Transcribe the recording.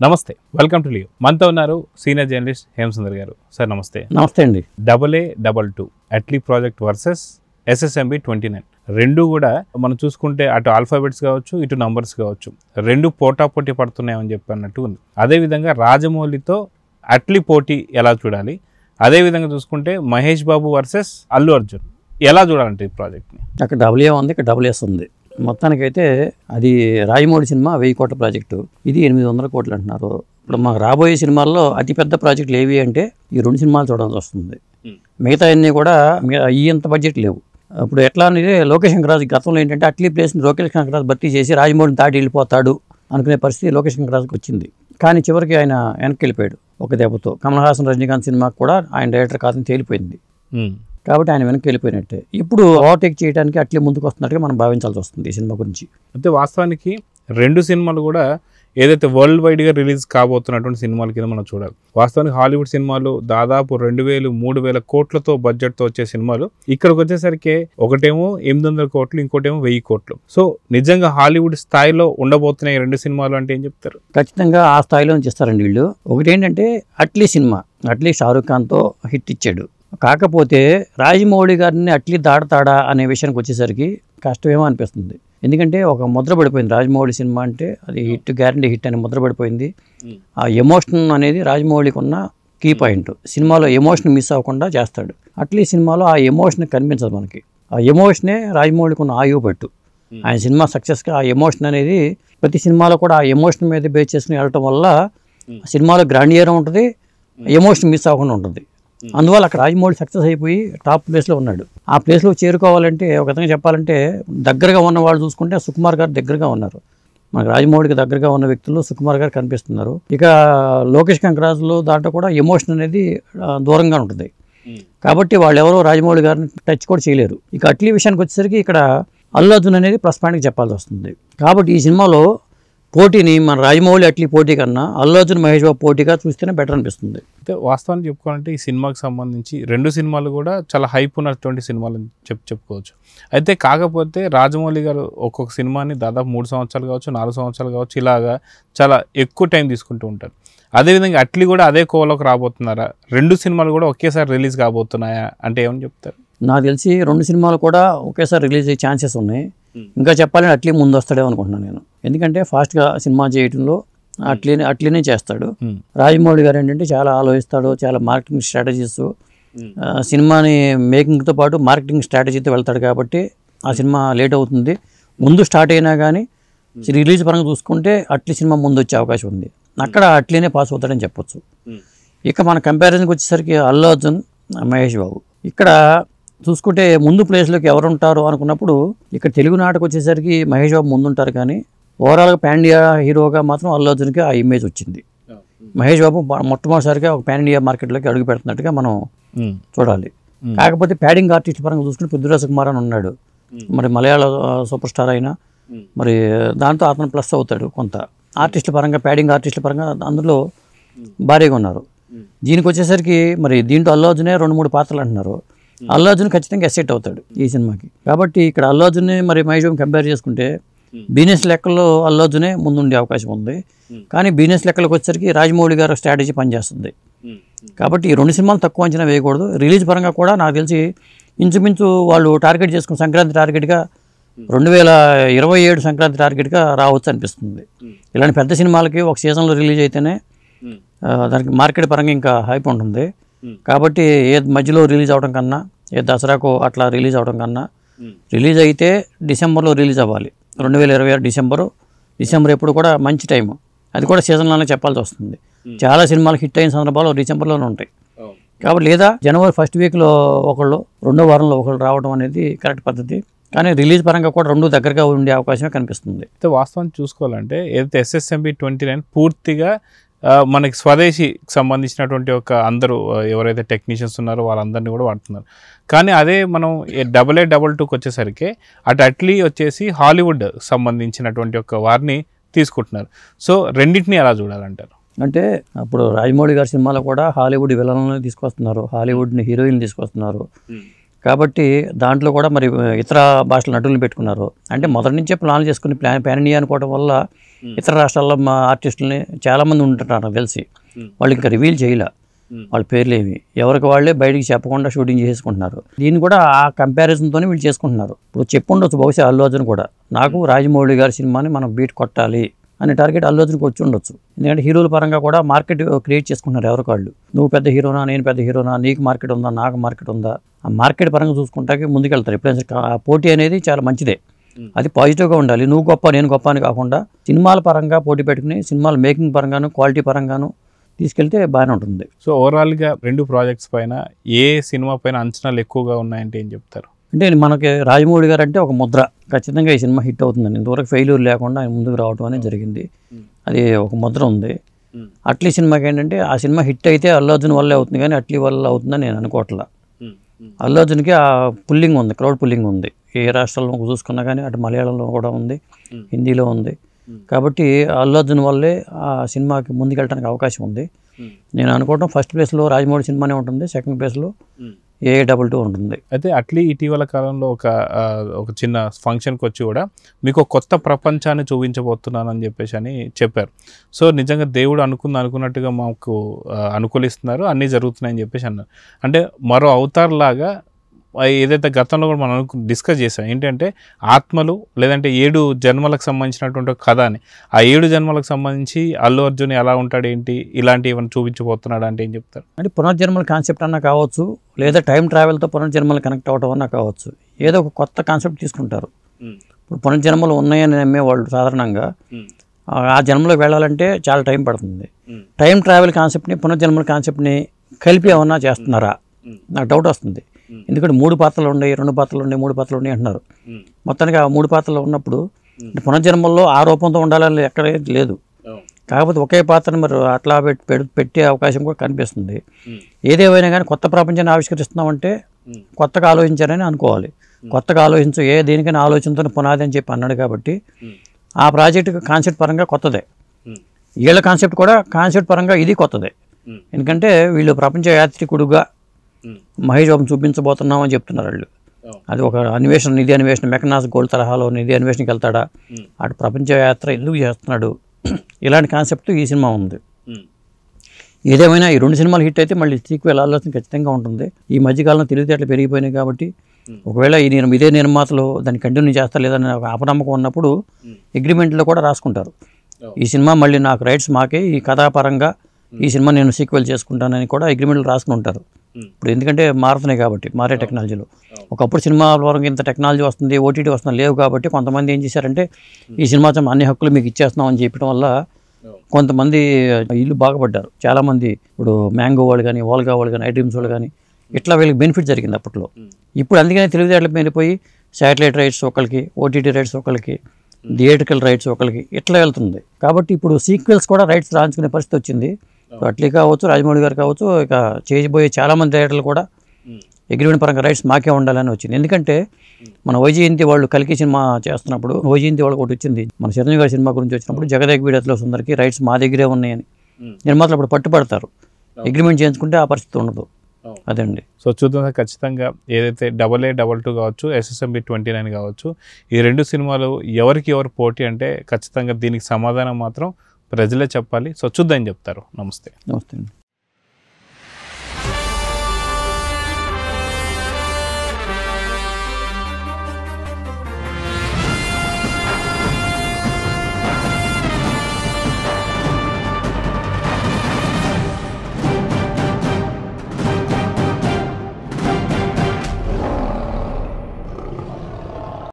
నమస్తే, welcome to Leo. మనతో ఉన్నారు సీనియర్ జర్నలిస్ట్ హేమసుందర్ గారు. సార్ నమస్తే. నమస్తే అండి. AA22 Atlee project versus SSMB 29 రెండు కూడా మనం చూసుకుంటే అటు ఆల్ఫాబెట్స్ కావచ్చు, ఇటు నంబర్స్ కావచ్చు, రెండు పోటాపోటీ పడుతున్నాయని చెప్పి అన్నట్టు ఉంది. అదేవిధంగా రాజమౌళితో అట్లీ పోటీ ఎలా చూడాలి, అదేవిధంగా చూసుకుంటే మహేష్ బాబు వర్సెస్ అల్లు అర్జున్ ఎలా చూడాలంటే ఈ ప్రాజెక్ట్ని? అక్కడ AA ఉంది, ఇక్కడ AA ఉంది. మొత్తానికైతే అది రాజమౌళి సినిమా 1000 కోట్ల ప్రాజెక్టు, ఇది 800 కోట్లు అంటున్నారు. ఇప్పుడు మాకు రాబోయే సినిమాల్లో అతిపెద్ద ప్రాజెక్టులు ఏవి అంటే ఈ రెండు సినిమాలు చూడాల్సి వస్తుంది. మిగతా అన్నీ కూడా ఇంత బడ్జెట్ లేవు. ఇప్పుడు ఎట్లా అనేది లోకేష్ కనగరాజు గతంలో ఏంటంటే అట్లీ ప్లేస్ని లోకేష్ కనగరాజు భర్తీ చేసి రాజమౌళిని దాటి వెళ్ళిపోతాడు అనుకునే పరిస్థితి లోకేష్ కనగరాజుకి వచ్చింది. కానీ చివరికి ఆయన వెనక్కి వెళ్ళిపోయాడు ఒక దెబ్బతో. కమల్ హాసన్, రజనీకాంత్ సినిమాకు కూడా ఆయన డైరెక్టర్ కాదని తేలిపోయింది. కాబట్టి ఆయన వెనక్కి వెళ్ళిపోయినట్టే. ఇప్పుడు ఓవర్టేక్ చేయడానికి అట్లే ముందుకు వస్తున్నట్టుగా మనం భావించాల్సి వస్తుంది ఈ సినిమా గురించి. అంటే వాస్తవానికి రెండు సినిమాలు కూడా ఏదైతే వరల్డ్ వైడ్గా రిలీజ్ కాబోతున్నటువంటి సినిమాల కింద మనం చూడాలి. వాస్తవానికి హాలీవుడ్ సినిమాలు దాదాపు 2000-3000 కోట్లతో బడ్జెట్తో వచ్చే సినిమాలు ఇక్కడికి వచ్చేసరికి ఒకటేమో 800 కోట్లు, ఇంకోటేమో 1000 కోట్లు. సో నిజంగా హాలీవుడ్ స్థాయిలో ఉండబోతున్నాయి రెండు సినిమాలు అంటే ఏం చెప్తారు? ఖచ్చితంగా ఆ స్థాయిలో నుంచి ఇస్తారండి వీళ్ళు. ఒకటి ఏంటంటే అట్లీ సినిమా, అట్లీ షారూఖ్ ఖాన్తో హిట్ ఇచ్చాడు. కాకపోతే రాజమౌళి గారిని అట్లీ దాడతాడా అనే విషయానికి వచ్చేసరికి కష్టమేమో అనిపిస్తుంది. ఎందుకంటే ఒక ముద్ర పడిపోయింది రాజమౌళి సినిమా అంటే, అది హిట్, గ్యారంటీ హిట్ అని ముద్ర పడిపోయింది. ఆ ఎమోషన్ అనేది రాజమౌళికి ఉన్న కీ పాయింట్. సినిమాలో ఎమోషన్ మిస్ అవ్వకుండా చేస్తాడు. అట్లీ సినిమాలో ఆ ఎమోషన్ కనిపించదు మనకి. ఆ ఎమోషనే రాజమౌళికి ఉన్న ఆయువు పట్టు. ఆయన సినిమా సక్సెస్గా ఆ ఎమోషన్ అనేది ప్రతి సినిమాలో కూడా ఆ ఎమోషన్ మీద బేస్ చేసుకుని వెళ్ళటం వల్ల సినిమాలో గ్రాండియర్ ఉంటుంది, ఎమోషన్ మిస్ అవ్వకుండా ఉంటుంది. అందువల్ల అక్కడ రాజమౌళి సక్సెస్ అయిపోయి టాప్ ప్లేస్లో ఉన్నాడు. ఆ ప్లేస్లో చేరుకోవాలంటే ఒక విధంగా చెప్పాలంటే దగ్గరగా ఉన్న వాళ్ళు చూసుకుంటే సుకుమార్ గారు దగ్గరగా ఉన్నారు. మనకు రాజమౌళికి దగ్గరగా ఉన్న వ్యక్తులు సుకుమార్ గారు కనిపిస్తున్నారు. ఇక లోకేష్ కనగరాజులో దాంట్లో కూడా ఎమోషన్ అనేది దూరంగా ఉంటుంది. కాబట్టి వాళ్ళు ఎవరో రాజమౌళి గారిని టచ్ కూడా చేయలేరు. ఇక అట్లీ విషయానికి వచ్చేసరికి ఇక్కడ అల్లు అర్జున్ అనేది ప్లస్ పాయింట్కి చెప్పాల్సి వస్తుంది. కాబట్టి ఈ సినిమాలో పోటీని మన రాజమౌళి అట్లీ పోటీ కన్నా అల్లు అర్జున్, మహేష్ బాబు పోటీగా చూస్తేనే బెటర్ అనిపిస్తుంది. అయితే వాస్తవానికి చెప్పుకోవాలంటే ఈ సినిమాకి సంబంధించి రెండు సినిమాలు కూడా చాలా హైప్ ఉన్నటువంటి సినిమాలు చెప్పుకోవచ్చు. అయితే కాకపోతే రాజమౌళి గారు ఒక్కొక్క సినిమాని దాదాపు 3 సంవత్సరాలు కావచ్చు, 4 సంవత్సరాలు కావచ్చు, ఇలాగా చాలా ఎక్కువ టైం తీసుకుంటూ ఉంటారు. అదేవిధంగా అట్లీ కూడా అదే కోవలోకి రాబోతున్నారా? రెండు సినిమాలు కూడా ఒకేసారి రిలీజ్ కాబోతున్నాయా అంటే ఏమని చెప్తారు? నాకు తెలిసి రెండు సినిమాలు కూడా ఒకేసారి రిలీజ్ అయ్యే ఛాన్సెస్ ఉన్నాయి. ఇంకా చెప్పాలంటే అట్లీ ముందు వస్తాడేమో అనుకుంటున్నాను నేను. ఎందుకంటే ఫాస్ట్గా సినిమా చేయడంలో అట్లీనే చేస్తాడు. రాజమౌళి గారు ఏంటంటే చాలా ఆలోచిస్తాడు, చాలా మార్కెటింగ్ స్ట్రాటజీస్, సినిమాని మేకింగ్తో పాటు మార్కెటింగ్ స్ట్రాటజీతో వెళ్తాడు. కాబట్టి ఆ సినిమా లేట్ అవుతుంది. ముందు స్టార్ట్ అయినా కానీ రిలీజ్ పరంగా చూసుకుంటే అట్లీ సినిమా ముందు వచ్చే అవకాశం ఉంది. అక్కడ అట్లీనే పాస్ అవుతాడని చెప్పొచ్చు. ఇక మన కంపారిజన్కి వచ్చేసరికి అల్లు అర్జున్, మహేష్ బాబు ఇక్కడ చూసుకుంటే ముందు ప్లేస్లోకి ఎవరు ఉంటారు అనుకున్నప్పుడు ఇక్కడ తెలుగు నాటకు వచ్చేసరికి మహేష్ బాబు ముందుంటారు. కానీ ఓవరాల్గా పాన్ ఇండియా హీరోగా మాత్రం అల్లు అర్జున్కి ఆ ఇమేజ్ వచ్చింది. మహేష్ బాబు మొట్టమొదటిసారిగా ఒక పాన్ ఇండియా మార్కెట్లోకి అడుగు పెడుతున్నట్టుగా మనం చూడాలి. కాకపోతే ప్యాడింగ్ ఆర్టిస్ట్ పరంగా చూసుకుంటే పృథ్వీరాజ్ కుమార్ అని ఉన్నాడు. మరి మలయాళ సూపర్ స్టార్ అయినా మరి దాంతో అతను ప్లస్ అవుతాడు. కొంత ఆర్టిస్టుల పరంగా, ప్యాడింగ్ ఆర్టిస్టుల పరంగా అందులో భారీగా ఉన్నారు. దీనికి వచ్చేసరికి మరి దీంట్లో అల్లు అర్జునే 2-3 పాత్రలు అంటున్నారు. అల్లు అర్జున్ ఖచ్చితంగా ఎసెట్ అవుతాడు ఈ సినిమాకి. కాబట్టి ఇక్కడ అల్లు అర్జున్ని మరి మహేష్ బాబు కంపేర్ చేసుకుంటే బిజినెస్ లెక్కల్లో అల్లు అర్జునే ముందుండే అవకాశం ఉంది. కానీ బిజినెస్ లెక్కలకు వచ్చేసరికి రాజమౌళి గారు స్ట్రాటజీ పనిచేస్తుంది. కాబట్టి ఈ రెండు సినిమాలు తక్కువ అంచనా వేయకూడదు. రిలీజ్ పరంగా కూడా నాకు తెలిసి ఇంచుమించు వాళ్ళు టార్గెట్ చేసుకున్న సంక్రాంతి టార్గెట్గా 2027 సంక్రాంతి టార్గెట్గా రావచ్చు అనిపిస్తుంది. ఇలాంటి పెద్ద సినిమాలకి ఒక సీజన్లో రిలీజ్ అయితేనే దానికి మార్కెట్ పరంగా ఇంకా హైప్ ఉంటుంది. కాబట్టి ఏ మధ్యలో రిలీజ్ అవడం కన్నా, ఏ దసరాకు అట్లా రిలీజ్ అవడం కన్నా రిలీజ్ అయితే డిసెంబర్లో రిలీజ్ అవ్వాలి. 2026 డిసెంబర్ ఎప్పుడు కూడా మంచి టైం. అది కూడా సీజన్లోనే చెప్పాల్సి వస్తుంది. చాలా సినిమాలు హిట్ అయిన సందర్భాలు డిసెంబర్లోనే ఉంటాయి. కాబట్టి లేదా జనవరి ఫస్ట్ వీక్లో ఒకళ్ళు, రెండో వారంలో ఒకళ్ళు రావడం అనేది కరెక్ట్ పద్ధతి. కానీ రిలీజ్ పరంగా కూడా రెండు దగ్గరగా ఉండే అవకాశమే కనిపిస్తుంది. అయితే వాస్తవాన్ని చూసుకోవాలంటే ఏదైతే SSMB 29 పూర్తిగా మనకి స్వదేశీకి సంబంధించినటువంటి ఒక అందరూ ఎవరైతే టెక్నీషియన్స్ ఉన్నారో వాళ్ళందరినీ కూడా వాడుతున్నారు. కానీ అదే మనం AA22కి వచ్చేసరికి అట్లీ వచ్చేసి హాలీవుడ్ సంబంధించినటువంటి ఒక వారిని తీసుకుంటున్నారు. సో రెండింటిని ఎలా చూడాలంటారు? అంటే అప్పుడు రాజమౌళి గారి సినిమాలో కూడా హాలీవుడ్ విలన్లను తీసుకొస్తున్నారు, హాలీవుడ్ని హీరోయిన్ తీసుకొస్తున్నారు. కాబట్టి దాంట్లో కూడా మరి ఇతర భాషల నటులను పెట్టుకున్నారు. అంటే మొదటి నుంచే ప్లాన్ చేసుకుని పాన్ ఇండియా అనుకోవడం వల్ల ఇతర రాష్ట్రాల్లో మా ఆర్టిస్టులని చాలామంది ఉంటుంటారు నాకు తెలిసి. వాళ్ళు ఇంకా రివీల్ చేయలే వాళ్ళ పేర్లు ఏమి, ఎవరికి వాళ్ళే బయటికి చెప్పకుండా షూటింగ్ చేసుకుంటున్నారు. దీన్ని కూడా ఆ కంపారిజన్తోనే వీళ్ళు చేసుకుంటున్నారు. ఇప్పుడు చెప్పుండొచ్చు బహుశా అల్లు అర్జున్ కూడా, నాకు రాజమౌళి గారి సినిమాని మనం బీట్ కొట్టాలి అనే టార్గెట్ అల్లు అర్జున్కి వచ్చి ఉండొచ్చు. ఎందుకంటే హీరోల పరంగా కూడా మార్కెట్ క్రియేట్ చేసుకుంటున్నారు ఎవరికి వాళ్ళు. నువ్వు పెద్ద హీరోనా, నేను పెద్ద హీరోనా, నీకు మార్కెట్ ఉందా, నాకు మార్కెట్ ఉందా, ఆ మార్కెట్ పరంగా చూసుకుంటాకి ముందుకెళ్తారు. ఎప్పుడైనా ఆ పోటీ అనేది చాలా మంచిదే, అది పాజిటివ్గా ఉండాలి. నువ్వు గొప్ప నేను గొప్ప అని కాకుండా సినిమాల పరంగా పోటీ పెట్టుకుని సినిమాల మేకింగ్ పరంగాను క్వాలిటీ పరంగాను తీసుకెళ్తే బాగానే ఉంటుంది. సో ఓవరాల్గా 2 ప్రాజెక్ట్స్ పైన ఏ సినిమా పైన అంచనాలు ఎక్కువగా ఉన్నాయంటే ఏం చెప్తారు? అంటే మనకి రాజమౌళి గారు అంటే ఒక ముద్ర, ఖచ్చితంగా ఈ సినిమా హిట్ అవుతుందని. ఇంతవరకు ఫెయిల్యూర్ లేకుండా ఆయన ముందుకు రావడం అనేది జరిగింది. అది ఒక ముద్ర ఉంది. అట్లీ సినిమాకి ఏంటంటే ఆ సినిమా హిట్ అయితే అల్లు అర్జున్ వల్లే అవుతుంది కానీ అట్లీ వల్ల అవుతుందని నేను అనుకోవట్లా. అల్లు అర్జున్కి ఆ పుల్లింగ్ ఉంది, క్రౌడ్ పుల్లింగ్ ఉంది. ఏ రాష్ట్రాల్లో చూసుకున్నా కానీ అటు మలయాళంలో కూడా ఉంది, హిందీలో ఉంది. కాబట్టి అల్లు అర్జున్ వల్లే ఆ సినిమాకి ముందుకెళ్ళడానికి అవకాశం ఉంది. నేను అనుకోవడం ఫస్ట్ ప్లేస్లో రాజమౌళి సినిమానే ఉంటుంది, సెకండ్ ప్లేస్లో AA22 ఉంటుంది. అయితే అట్లీ ఇటీవల కాలంలో ఒక చిన్న ఫంక్షన్కి వచ్చి కూడా మీకు కొత్త ప్రపంచాన్ని చూపించబోతున్నానని చెప్పేసి అని చెప్పారు. సో నిజంగా దేవుడు అనుకున్నట్టుగా మాకు అనుకూలిస్తున్నారు, అన్నీ జరుగుతున్నాయని చెప్పేసి అన్నారు. అంటే మరో అవతార్ లాగా ఏదైతే గతంలో కూడా మనం డిస్కస్ చేసాం ఏంటంటే ఆత్మలు లేదంటే 7 జన్మలకు సంబంధించినటువంటి కథ అని. ఆ 7 జన్మలకు సంబంధించి అల్లు అర్జున్ ఎలా ఉంటాడు ఏంటి ఇలాంటివి ఏమైనా చూపించబోతున్నాడు అంటే ఏం చెప్తారు? అంటే పునర్జన్మల కాన్సెప్ట్ అన్నా కావచ్చు, లేదా టైం ట్రావెల్తో పునర్జన్మలు కనెక్ట్ అవ్వడం అన్నా కావచ్చు, ఏదో ఒక కొత్త కాన్సెప్ట్ తీసుకుంటారు. ఇప్పుడు పునర్జన్మలు ఉన్నాయని నమ్మేవాళ్ళు సాధారణంగా ఆ జన్మలోకి వెళ్ళాలంటే చాలా టైం పడుతుంది. టైం ట్రావెల్ కాన్సెప్ట్ని పునర్జన్మల కాన్సెప్ట్ని కలిపి ఏమన్నా చేస్తున్నారా నాకు డౌట్ వస్తుంది. ఎందుకంటే 3 పాత్రలు ఉన్నాయి, 2 పాత్రలు ఉన్నాయి, 3 పాత్రలు ఉన్నాయి అంటున్నారు. మొత్తానికి ఆ 3 పాత్రలు ఉన్నప్పుడు పునర్జన్మల్లో ఆ రూపంతో ఉండాలని ఎక్కడ లేదు. కాకపోతే ఒకే పాత్రను మరి అట్లా పెట్టే అవకాశం కూడా కనిపిస్తుంది. ఏదేమైనా కానీ కొత్త ప్రపంచాన్ని ఆవిష్కరిస్తున్నామంటే కొత్తగా ఆలోచించారని అనుకోవాలి. కొత్తగా దేనికైనా ఆలోచనతో పునాది అని చెప్పి అన్నాడు. కాబట్టి ఆ ప్రాజెక్టు కాన్సెప్ట్ పరంగా కొత్తదే, వీళ్ళ కాన్సెప్ట్ కూడా కాన్సెప్ట్ పరంగా ఇది కొత్తదే. ఎందుకంటే వీళ్ళు ప్రపంచ యాత్రికుడుగా మహేష్ బాబుని చూపించబోతున్నామని చెప్తున్నారు వాళ్ళు. అది ఒక నిధి అన్వేషణ మెకనాస్ గోల్డ్ తరహాలో నిధి అన్వేషణకి వెళ్తాడా, అటు ప్రపంచ యాత్ర ఎందుకు చేస్తున్నాడు, ఇలాంటి కాన్సెప్ట్ ఈ సినిమా ఉంది. ఏదేమైనా ఈ 2 సినిమాలు హిట్ అయితే మళ్ళీ సీక్వెల్ ఆలోచన ఖచ్చితంగా ఉంటుంది. ఈ మధ్యకాలంలో తెలివితేటలు పెరిగిపోయినాయి కాబట్టి ఒకవేళ ఇదే నిర్మాతలు దాన్ని కంటిన్యూ చేస్తారు లేదని ఒక అపనమ్మకం ఉన్నప్పుడు అగ్రిమెంట్లో కూడా రాసుకుంటారు, ఈ సినిమా మళ్ళీ నాకు రైట్స్ మాకే, ఈ కథాపరంగా ఈ సినిమా నేను సీక్వెల్ చేసుకుంటానని కూడా అగ్రిమెంట్లు రాసుకుని ఉంటారు. ఇప్పుడు ఎందుకంటే మారుతున్నాయి కాబట్టి, మారే టెక్నాలజీలో. ఒకప్పుడు సినిమా వరకు ఇంత టెక్నాలజీ వస్తుంది, ఓటీటీ వస్తుంది లేవు కాబట్టి కొంతమంది ఏం చేశారంటే ఈ సినిమా అన్ని హక్కులు మీకు ఇచ్చేస్తున్నాం అని చెప్పడం వల్ల కొంతమంది ఇల్లు బాగుపడ్డారు. చాలామంది ఇప్పుడు మ్యాంగో వాళ్ళు కానీ, వాల్గా వాళ్ళు కానీ, ఐడ్రీమ్స్ వాళ్ళు కానీ ఇట్లా వీళ్ళకి బెనిఫిట్ జరిగింది అప్పట్లో. ఇప్పుడు అందుకనే తెలివితేటలకు వెళ్ళిపోయి శాటిలైట్ రైట్స్ ఒకరికి, ఓటీటీ రైట్స్ ఒకరికి, థియేట్రికల్ రైట్స్ ఒకరికి ఇట్లా వెళ్తుంది. కాబట్టి ఇప్పుడు సీక్వెల్స్ కూడా రైట్స్ రాయించుకునే పరిస్థితి వచ్చింది. అట్లీ కావచ్చు, రాజమౌళి గారు కావచ్చు, ఇక చేయబోయే చాలామంది డైరెక్టర్లు కూడా అగ్రిమెంట్ పరంగా రైట్స్ మాకే ఉండాలని వచ్చింది. ఎందుకంటే మన వైజయంతి వాళ్ళు కల్కి సినిమా చేస్తున్నప్పుడు వైజయంతి వాళ్ళకి ఒకటి వచ్చింది, మన చిరంజీవి గారి సినిమా గురించి వచ్చినప్పుడు జగదేక్ వీడతలో సుందరికి రైట్స్ మా దగ్గరే ఉన్నాయని నిర్మాతలు అప్పుడు పట్టుబడతారు. అగ్రిమెంట్ చేయించుకుంటే ఆ పరిస్థితి ఉండదు. అదండి. సో చూద్దాం ఖచ్చితంగా ఏదైతే AA22 కావచ్చు, SSMB 29 కావచ్చు, ఈ 2 సినిమాలు ఎవరికి ఎవరు పోటీ అంటే ఖచ్చితంగా దీనికి సమాధానం మాత్రం ప్రజలే చెప్పాలి. సో చూద్దాం చెప్తారు. నమస్తే. నమస్తే అండి.